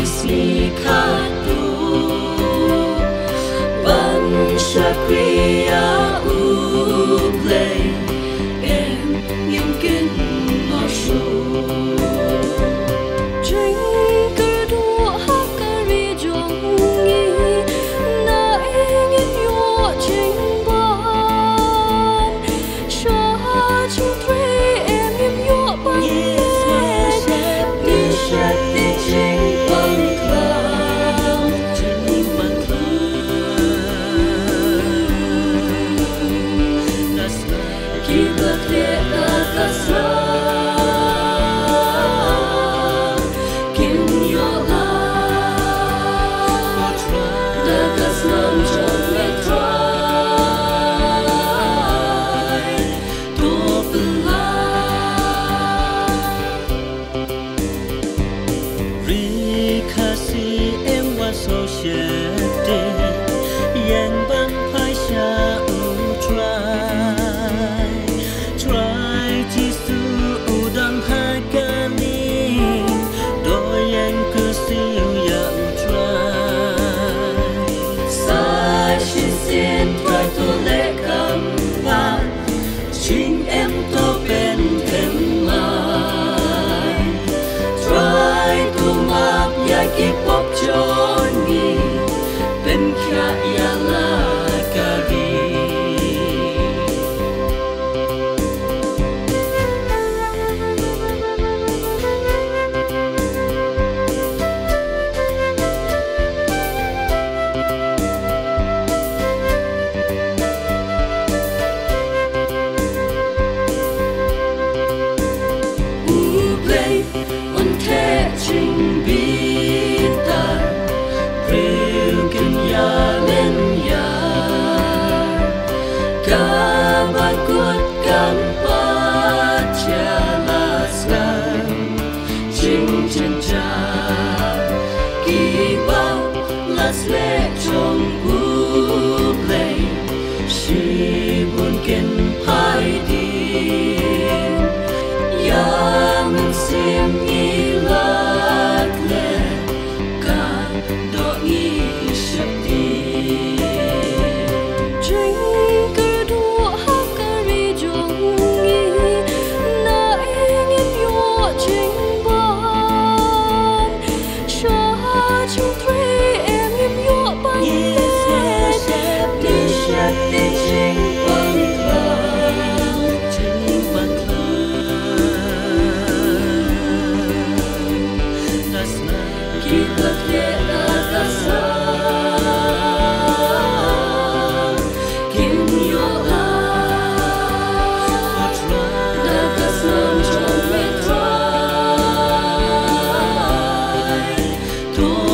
Sikatu Banshakriya Ublay Em Nghiêm Kinh Ngọt Sù Chính cơ đua hát ca ri dòng nghi Na ingin yo chính ban Sa chung tre em im yo ban Đi sát đi chính bằng khlang Chính bằng khlang Kita tiada kasar Chính em tô bên thêm mai Try to map ya keep up Johnny Ben kya ya la kari Trình bi ta Rêu kinh ya lên ya Cả ba cuốt cam ba cha la scan Trình chân cha Kỳ bao la slẹ trong úp lệ She buồn kinh phai đi Ya mình xem nghi lạc lệ Cả đỏ nghi shakti Chính cơ đua hát ca ri dòng nghi Na ingin yo chính ban Sa chung tre em im yo ban Đi sát đi chính bằng khlang Chính bằng khlang Kita tiada kasar Kim yo Dagas nam trong try To